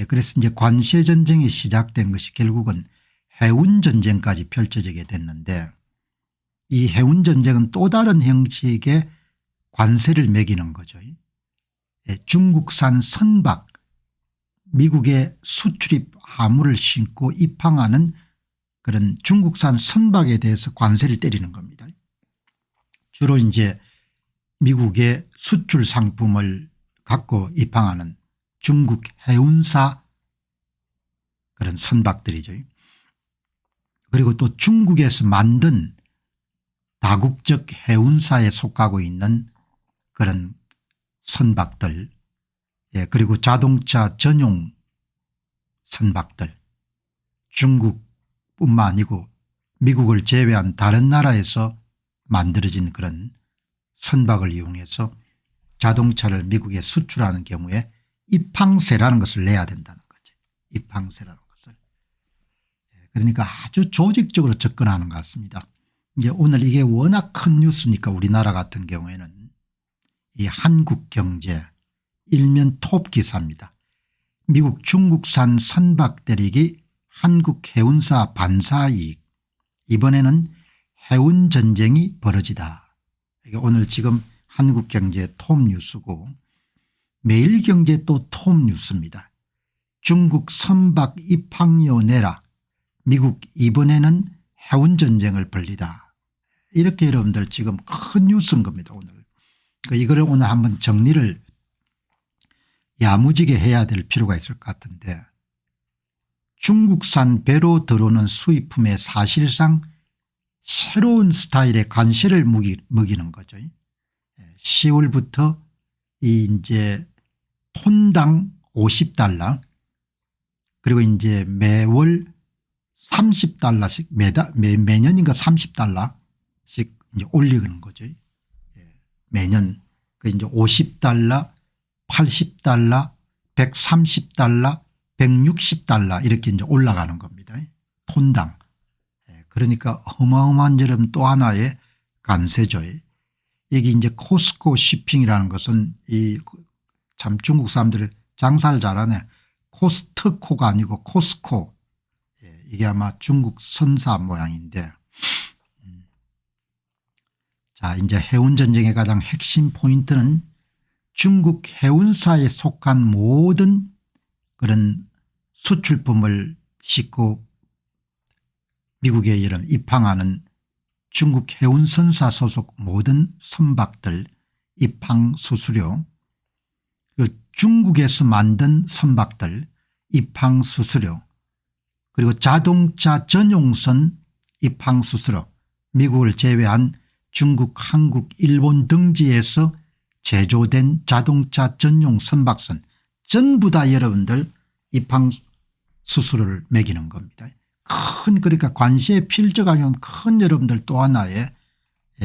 그래서 이제 관세 전쟁이 시작된 것이 결국은 해운 전쟁까지 펼쳐지게 됐는데 이 해운 전쟁은 또 다른 형식의 관세를 매기는 거죠. 중국산 선박 미국의 수출입 화물을 싣고 입항하는 그런 중국산 선박에 대해서 관세를 때리는 겁니다. 주로 이제 미국의 수출 상품을 갖고 입항하는 중국 해운사 그런 선박들이죠. 그리고 또 중국에서 만든 다국적 해운사에 속하고 있는 그런 선박들 그리고 자동차 전용 선박들 중국뿐만 아니고 미국을 제외한 다른 나라에서 만들어진 그런 선박을 이용해서 자동차를 미국에 수출하는 경우에 입항세라는 것을 내야 된다는 거죠. 입항세라는 것을. 그러니까 아주 조직적으로 접근하는 것 같습니다. 이제 오늘 이게 워낙 큰 뉴스니까 우리나라 같은 경우에는 이 한국경제 일면 톱 기사입니다. 미국 중국산 선박 대리기 한국해운사 반사이익 이번에는 해운 전쟁이 벌어지다. 이게 오늘 지금 한국경제 톱 뉴스고 매일경제 또 톱 뉴스입니다. 중국 선박 입항료 내라. 미국 이번에는 해운 전쟁을 벌리다. 이렇게 여러분들 지금 큰 뉴스인 겁니다. 오늘. 이거를 오늘 한번 정리를 야무지게 해야 될 필요가 있을 것 같은데 중국산 배로 들어오는 수입품에 사실상 새로운 스타일의 관세를 먹이는 거죠. 10월부터 이제 톤당 50달러 그리고 이제 매월 30달러씩 매년인가 30달러씩 이제 올리는 거죠. 매년 그 이제 50달러, 80달러, 130달러, 160달러 이렇게 이제 올라가는 겁니다. 톤당. 그러니까 어마어마한 여러분 또 하나의 관세죠. 여기 이제 코스코 쇼핑이라는 것은 이 참 중국 사람들이 장사를 잘하네. 코스트코가 아니고 코스코. 이게 아마 중국 선사 모양인데 자 이제 해운전쟁의 가장 핵심 포인트는 중국 해운사에 속한 모든 그런 수출품을 싣고 미국에 이런 입항하는 중국 해운선사 소속 모든 선박들 입항 수수료 그리고 중국에서 만든 선박들 입항 수수료 그리고 자동차 전용선 입항 수수료 미국을 제외한 중국, 한국, 일본 등지에서 제조된 자동차 전용 선박선 전부 다 여러분들 입항 수수료를 매기는 겁니다. 큰 그러니까 관세에 필적하면 큰 여러분들 또 하나의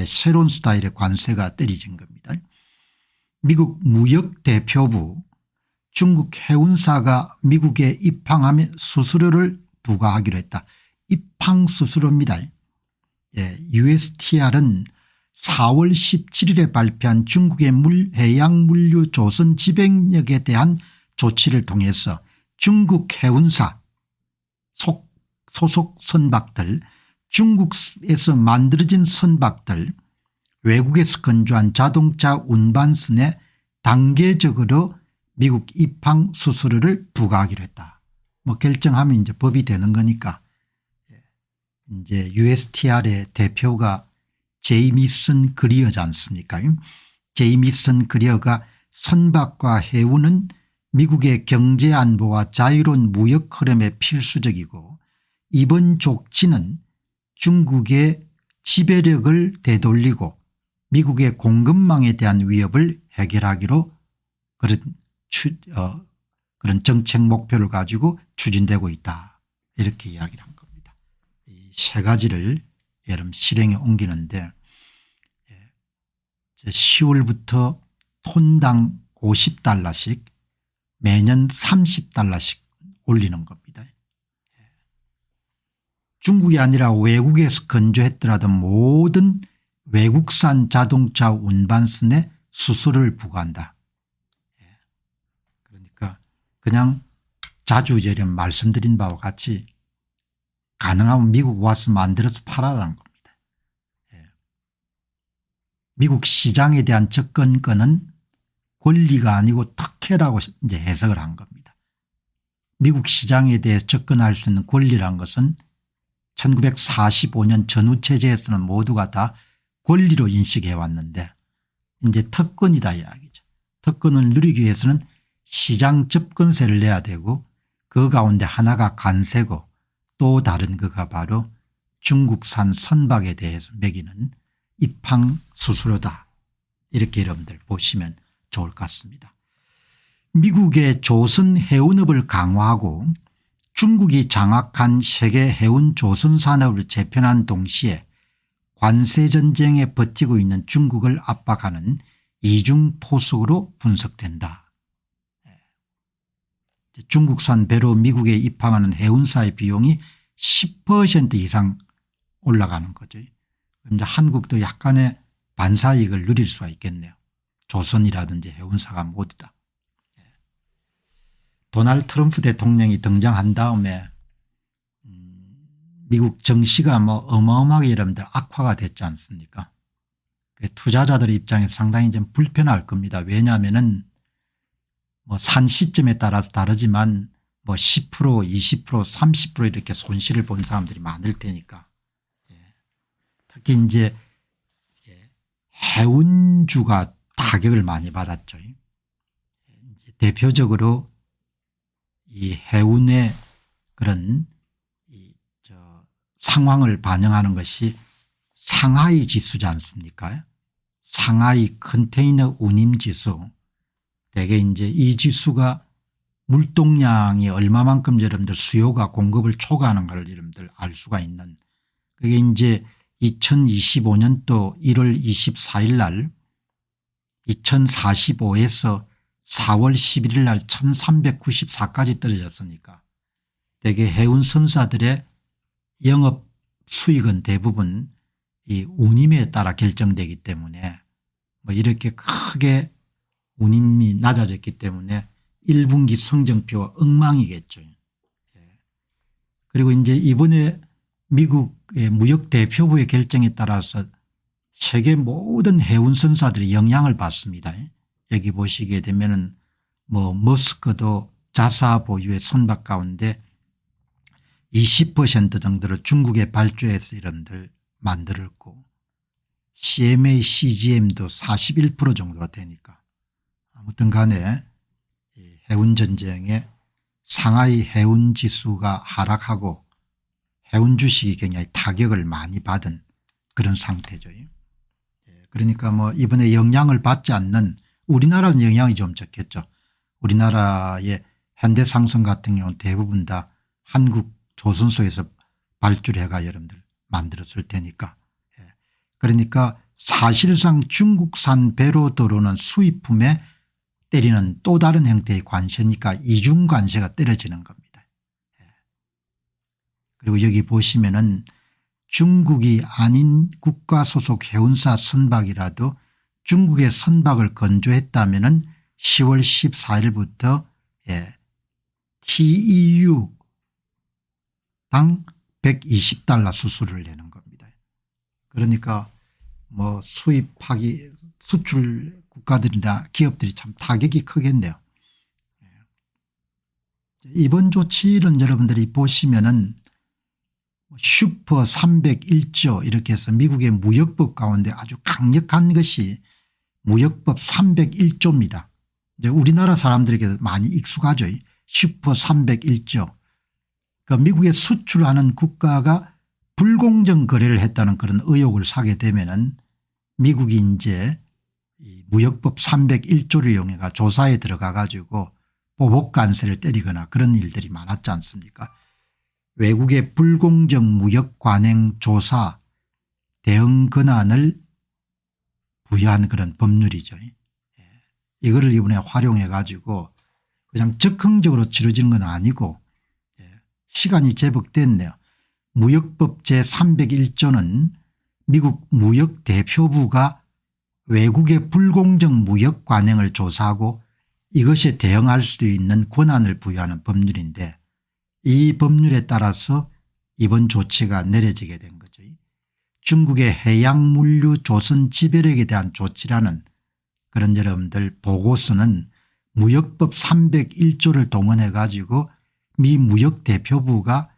새로운 스타일의 관세가 때려진 겁니다. 미국 무역대표부 중국 해운사가 미국에 입항하면 수수료를 부과하기로 했다. 입항 수수료입니다. USTR은 4월 17일에 발표한 중국의 해양물류 조선 지배력에 대한 조치를 통해서 중국 해운사 소속 선박들 중국에서 만들어진 선박들 외국에서 건조한 자동차 운반선에 단계적으로 미국 입항 수수료를 부과하기로 했다. 뭐 결정하면 이제 법이 되는 거니까 이제 USTR의 대표가 제이미슨 그리어지 않습니까? 제이미슨 그리어가 선박과 해운은 미국의 경제 안보와 자유로운 무역 흐름에 필수적이고 이번 조치는 중국의 지배력을 되돌리고 미국의 공급망에 대한 위협을 해결하기로 그런 정책 목표를 가지고 추진되고 있다. 이렇게 이야기를 한 겁니다. 이 세 가지를 여러분 실행에 옮기는데 10월부터 톤당 50달러씩 매년 30달러씩 올리는 겁니다. 중국이 아니라 외국에서 건조했더라도 모든 외국산 자동차 운반선에 수수료를 부과한다. 그러니까 그냥 자주 여러 말씀드린 바와 같이 가능하면 미국 와서 만들어서 팔아라는 겁니다. 미국 시장에 대한 접근권은 권리가 아니고 특혜라고 이제 해석을 한 겁니다. 미국 시장에 대해 접근할 수 있는 권리란 것은 1945년 전후체제에서는 모두가 다 권리로 인식해 왔는데 이제 특권이다 이야기죠. 특권을 누리기 위해서는 시장 접근세를 내야 되고 그 가운데 하나가 관세고 또 다른 그가 바로 중국산 선박에 대해서 매기는 입항 수수료다. 이렇게 여러분들 보시면 좋을 것 같습니다. 미국의 조선 해운업을 강화하고 중국이 장악한 세계 해운 조선 산업을 재편한 동시에 관세 전쟁에 버티고 있는 중국을 압박하는 이중포석으로 분석된다. 중국산 배로 미국에 입항하는 해운사의 비용이 10% 이상 올라가는 거죠. 이제 한국도 약간의 반사이익을 누릴 수가 있겠네요. 조선이라든지 해운사가 모두 다. 도널드 트럼프 대통령이 등장한 다음에 미국 정시가 뭐 어마어마하게 여러분들 악화가 됐지 않습니까? 투자자들 입장에서 상당히 좀 불편할 겁니다. 왜냐하면은 뭐 산 시점에 따라서 다르지만 뭐 10% 20% 30% 이렇게 손실을 본 사람들이 많을 테니까. 특히 이제 해운주가 타격을 많이 받았죠. 이제 대표적으로 이 해운의 그런 상황을 반영하는 것이 상하이 지수지 않습니까? 상하이 컨테이너 운임 지수. 대개 이제 이 지수가 물동량이 얼마만큼 여러분들 수요가 공급을 초과하는 걸 여러분들 알 수가 있는, 그게 이제 2025년도 1월 24일 날 2045에서 4월 11일 날 1394까지 떨어졌으니까 대개 해운 선사들의 영업 수익은 대부분 이 운임에 따라 결정되기 때문에 뭐 이렇게 크게 운임이 낮아졌기 때문에 1분기 성적표가 엉망이겠죠. 그리고 이제 이번에 미국의 무역대표부의 결정에 따라서 세계 모든 해운선사들이 영향을 받습니다. 여기 보시게 되면은 뭐 머스크도 자사 보유의 선박 가운데 20% 정도를 중국에 발주해서 이런들 만들었고 CMA CGM도 41% 정도가 되니까 아무튼 간에 해운전쟁에 상하이 해운지수가 하락하고 해운 주식이 굉장히 타격을 많이 받은 그런 상태죠. 그러니까 뭐 이번에 영향을 받지 않는 우리나라는 영향이 좀 적겠죠. 우리나라의 현대상선 같은 경우는 대부분 다 한국 조선소에서 발주를 해가 여러분들 만들었을 테니까. 그러니까 사실상 중국산 배로 들어오는 수입품에 때리는 또 다른 형태의 관세니까 이중관세가 때려지는 겁니다. 그리고 여기 보시면은 중국이 아닌 국가 소속 해운사 선박이라도 중국의 선박을 건조했다면은 10월 14일부터 TEU 당 120달러 수수료를 내는 겁니다. 그러니까 뭐 수입하기 수출 국가들이나 기업들이 참 타격이 크겠네요. 이번 조치는 여러분들이 보시면은 슈퍼 301조 이렇게 해서 미국의 무역법 가운데 아주 강력한 것이 무역법 301조입니다. 이제 우리나라 사람들에게 많이 익숙하죠. 슈퍼 301조. 그러니까 미국에 수출하는 국가가 불공정 거래를 했다는 그런 의혹을 사게 되면은 미국이 이제 무역법 301조를 이용해 조사에 들어가 가지고 보복관세를 때리거나 그런 일들이 많았지 않습니까? 외국의 불공정 무역 관행 조사 대응 권한을 부여한 그런 법률이죠. 이거를 이번에 활용해 가지고 그냥 적극적으로 치러지는 건 아니고 시간이 제법 됐네요. 무역법 제301조는 미국 무역대표부가 외국의 불공정 무역 관행을 조사하고 이것에 대응할 수 있는 권한을 부여하는 법률인데 이 법률에 따라서 이번 조치가 내려지게 된 거죠. 중국의 해양물류 조선 지배력에 대한 조치라는 그런 여러분들 보고서는 무역법 301조를 동원해 가지고 미 무역대표부가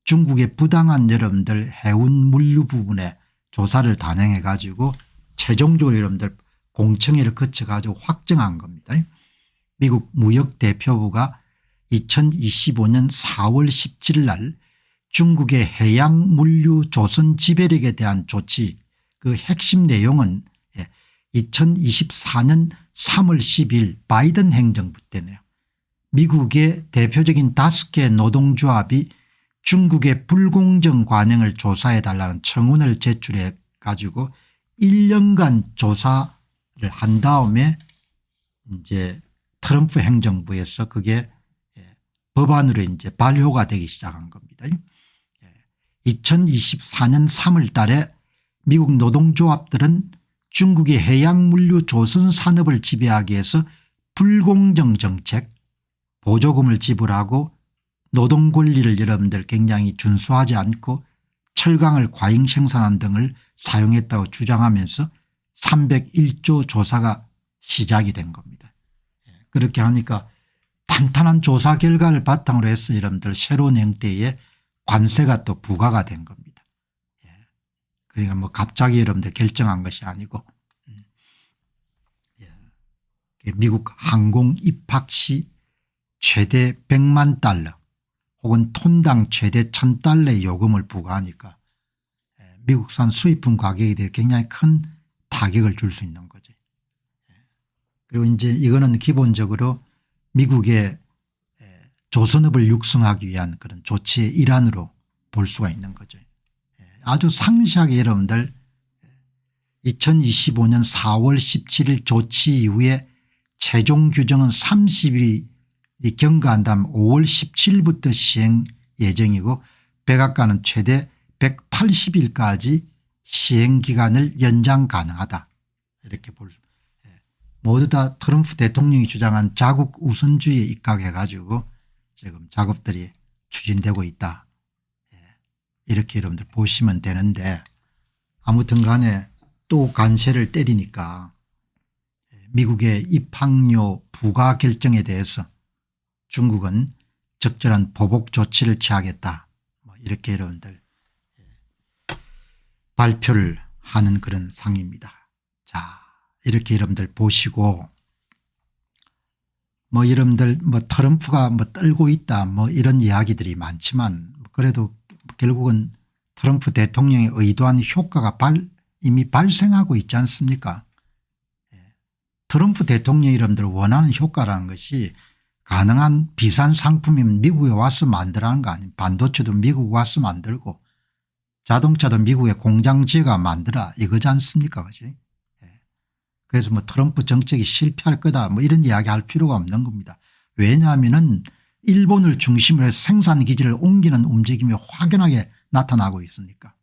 중국의 부당한 여러분들 해운 물류 부분에 조사를 단행해 가지고 최종적으로 여러분들 공청회를 거쳐 가지고 확정한 겁니다. 미국 무역대표부가 2025년 4월 17일 날 중국의 해양물류 조선 지배력에 대한 조치 그 핵심 내용은 2024년 3월 10일 바이든 행정부 때네요. 미국의 대표적인 5개 노동조합이 중국의 불공정 관행을 조사해 달라는 청원을 제출해 가지고 1년간 조사를 한 다음에 이제 트럼프 행정부에서 그게 법안으로 이제 발효가 되기 시작한 겁니다. 2024년 3월 달에 미국 노동조합들은 중국의 해양물류 조선 산업을 지배하기 위해서 불공정 정책 보조금을 지불하고 노동 권리를 여러분들 굉장히 준수하지 않고 철강을 과잉 생산한 등을 사용했다고 주장하면서 301조 조사가 시작이 된 겁니다. 그렇게 하니까 탄탄한 조사 결과를 바탕으로 해서 여러분들 새로운 형태의 관세가 또 부과가 된 겁니다. 그러니까 뭐 갑자기 여러분들 결정한 것이 아니고 미국 항공 입학 시 최대 100만 달러 혹은 톤당 최대 1000달러의 요금을 부과하니까 미국산 수입품 가격에 대해 굉장히 큰 타격을 줄 수 있는 거죠. 그리고 이제 이거는 기본적으로 미국의 조선업을 육성하기 위한 그런 조치의 일환으로 볼 수가 있는 거죠. 아주 상세하게 여러분들 2025년 4월 17일 조치 이후에 최종 규정은 30일이 경과한 다음 5월 17일부터 시행 예정이고 백악관은 최대 180일까지 시행기간을 연장 가능하다 이렇게 볼 수. 모두 다 트럼프 대통령이 주장한 자국 우선주의에 입각해 가지고 지금 작업들이 추진되고 있다. 이렇게 여러분들 보시면 되는데 아무튼 간에 또 관세를 때리니까 미국의 입항료 부과 결정에 대해서 중국은 적절한 보복 조치를 취하겠다. 이렇게 여러분들 발표를 하는 그런 상입니다. 자, 이렇게 여러분들 보시고 뭐 여러분들 뭐 트럼프가 뭐 떨고 있다 뭐 이런 이야기들이 많지만 그래도 결국은 트럼프 대통령의 의도한 효과가 이미 발생하고 있지 않습니까? 트럼프 대통령이 여러분들 원하는 효과라는 것이 가능한 비싼 상품이면 미국에 와서 만들라는 거 아닙니까? 반도체도 미국 와서 만들고 자동차도 미국의 공장 지어가 만들어 이거지 않습니까? 그치? 그래서 뭐 트럼프 정책이 실패할 거다 뭐 이런 이야기 할 필요가 없는 겁니다. 왜냐하면은 일본을 중심으로 해서 생산 기지를 옮기는 움직임이 확연하게 나타나고 있으니까.